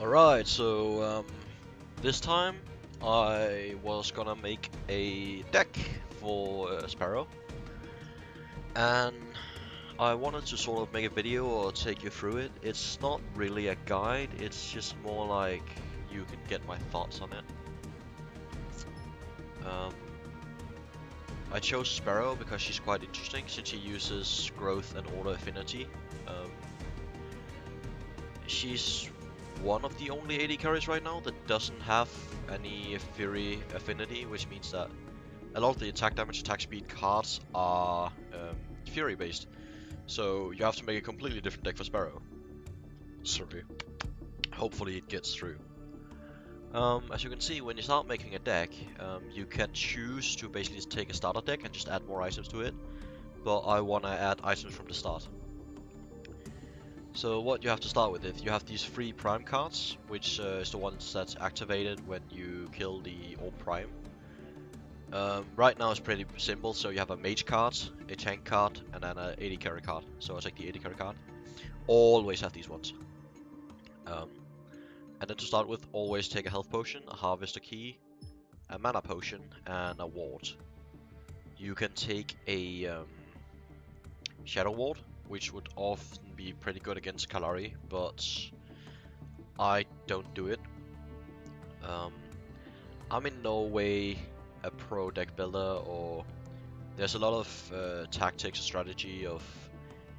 Alright, so this time I was gonna make a deck for Sparrow, and I wanted to sort of make a video or take you through it. It's not really a guide, it's just more like you can get my thoughts on it. Um, I chose Sparrow because she's quite interesting since she uses growth and order affinity. She's one of the only AD carries right now that doesn't have any Fury affinity, which means that a lot of the attack damage, attack speed cards are Fury based. So you have to make a completely different deck for Sparrow. Sorry. Hopefully it gets through. As you can see, when you start making a deck, you can choose to basically just take a starter deck and just add more items to it. But I want to add items from the start. So what you have to start with is you have these 3 prime cards, which is the ones that's activated when you kill the Orb Prime. Right now it's pretty simple, so you have a mage card, a tank card, and then an AD carry card. So I take the AD carry card. Always have these ones. And then to start with, always take a health potion, a harvester key, a mana potion, and a ward. You can take a shadow ward, which would often be pretty good against Kalari, but I don't do it. I'm in no way a pro deck builder, or there's a lot of tactics and strategy of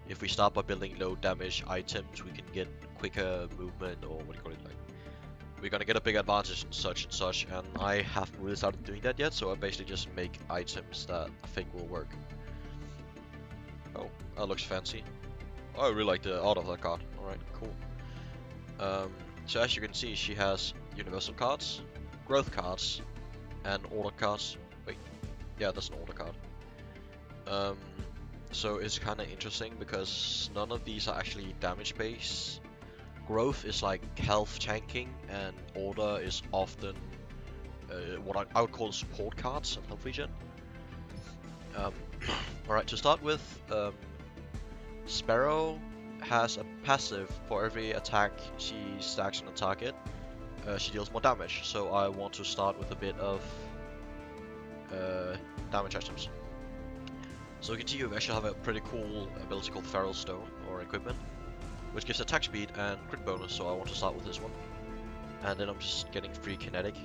if we start by building low damage items, we can get quicker movement, or what do you call it, like we're gonna get a big advantage and such, and I haven't really started doing that yet, so I basically just make items that I think will work. Oh, that looks fancy. Oh, I really like the art of that card. Alright, cool. So as you can see, she has universal cards, growth cards, and order cards. Wait, yeah, that's an order card. So it's kind of interesting because none of these are actually damage based. Growth is like health tanking, and order is often what I would call support cards and health regen. Alright, to start with, Sparrow has a passive for every attack she stacks on a target. She deals more damage, so I want to start with a bit of damage items. So you can see you actually have a pretty cool ability called Feral Stone, or equipment, which gives attack speed and crit bonus, so I want to start with this one. And then I'm just getting 3 kinetic.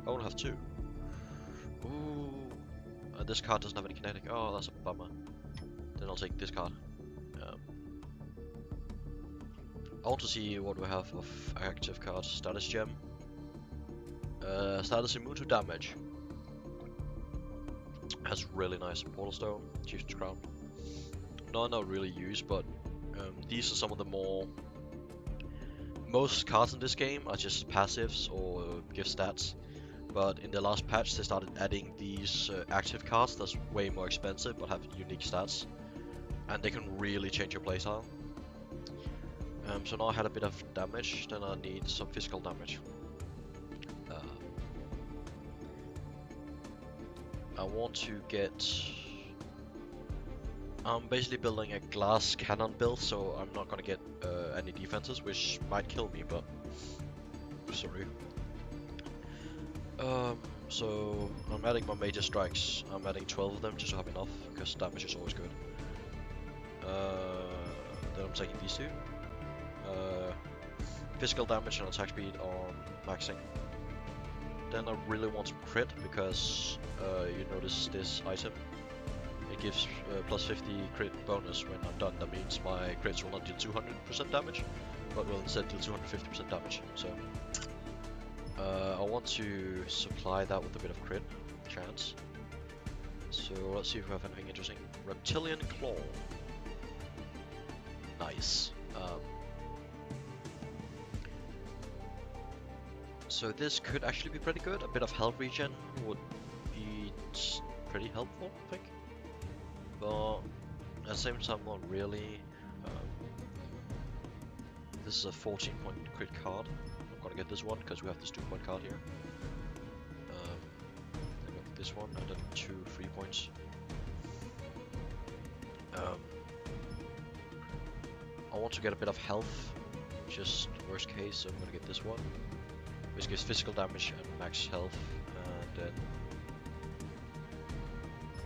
I want to have 2. Ooh, and this card doesn't have any kinetic. Oh, that's a bummer. Then I'll take this card. I want to see what we have of active cards. Status Gem. Status immune to damage. Has really nice Portal Stone, Chieftain's Crown. No, not really used, but these are some of the more... Most cards in this game are just passives or give stats. But in the last patch they started adding these active cards that's way more expensive but have unique stats. And they can really change your playstyle. So now I had a bit of damage, then I need some physical damage. I want to get... I'm basically building a glass cannon build, so I'm not gonna get any defenses, which might kill me, but... Sorry. So I'm adding my major strikes. I'm adding 12 of them just to have enough, because damage is always good. Then I'm taking these 2. Physical damage and attack speed on maxing. Then I really want to crit because you notice this item. It gives plus 50 crit bonus when I'm done. That means my crits will not deal 200% damage, but will instead deal 250% damage. So I want to supply that with a bit of crit chance. So let's see if we have anything interesting. Reptilian Claw. Nice. So this could actually be pretty good. A bit of health regen would be pretty helpful, I think. But at the same time, not really. This is a 14-point crit card. I'm gonna get this one because we have this 2-point card here. Then we have this one, and then 2 3 points. I want to get a bit of health, just worst case, so I'm gonna get this one, which gives physical damage and max health, and then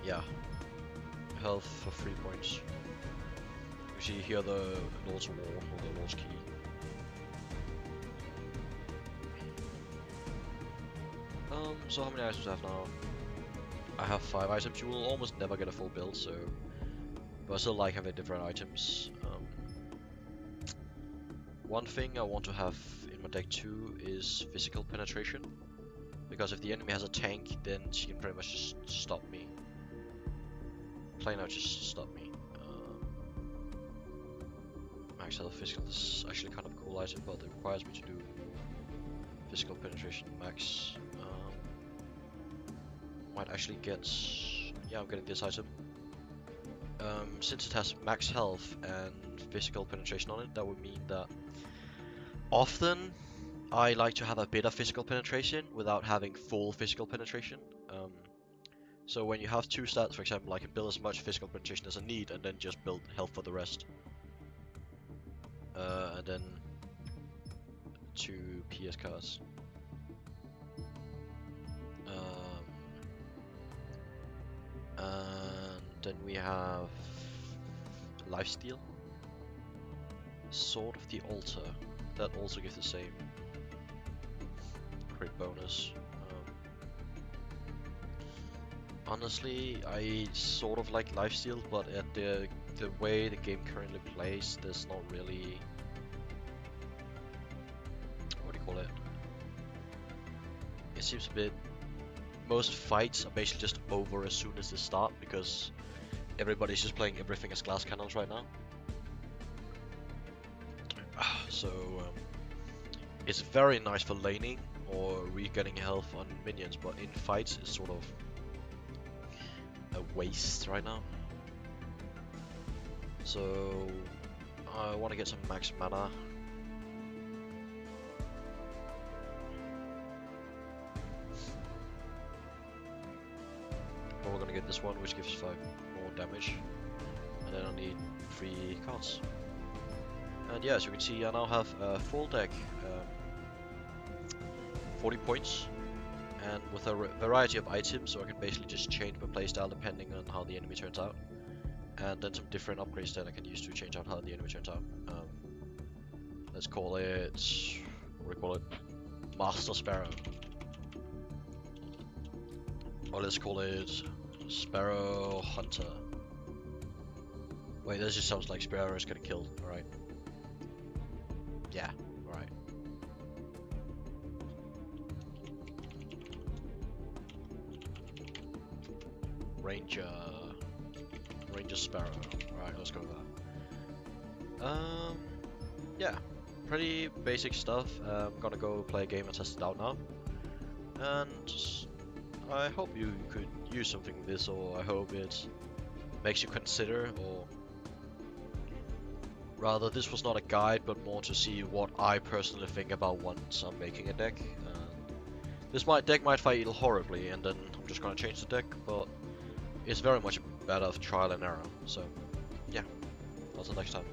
yeah, health for 3 points. You see here the Lord's War, or the Lord's Key. So how many items do I have now? I have 5 items. You will almost never get a full build, so... But I still like having different items. One thing I want to have in my deck too is physical penetration. Because if the enemy has a tank, then she can pretty much just stop me. Plain out, just stop me. Max health physical is actually kind of a cool item, but it requires me to do physical penetration max. Might actually get... Yeah, I'm getting this item. Since it has max health and physical penetration on it, that would mean that often I like to have a bit of physical penetration without having full physical penetration. So when you have 2 stats, for example, I can build as much physical penetration as I need and then just build health for the rest. And then 2 PS cards. And then we have Lifesteal, Sword of the Altar. That also gives the same crit bonus. Honestly, I sort of like Lifesteal, but at the way the game currently plays, there's not really... What do you call it? It seems a bit... Most fights are basically just over as soon as they start, because everybody's just playing everything as glass cannons right now. So it's very nice for laning or re-getting health on minions, but in fights it's sort of a waste right now. So I want to get some max mana. But we're gonna get this one, which gives 5 more damage, and then I need 3 cards. And yeah, as you can see, I now have a full deck, 40 points, and with a variety of items, so I can basically just change my playstyle depending on how the enemy turns out, and then some different upgrades that I can use to change out how the enemy turns out. Let's call it, what do we call it? Master Sparrow. Or let's call it Sparrow Hunter. Wait, this just sounds like Sparrow is getting killed, alright. Yeah, alright. Ranger Sparrow. Alright, let's go with that. Yeah, pretty basic stuff. I'm gonna go play a game and test it out now. And I hope you could use something with this, or I hope it makes you consider, or rather, this was not a guide, but more to see what I personally think about once I'm making a deck. This deck might fail horribly, and then I'm just gonna change the deck, but it's very much a matter of trial and error. So, yeah, until next time.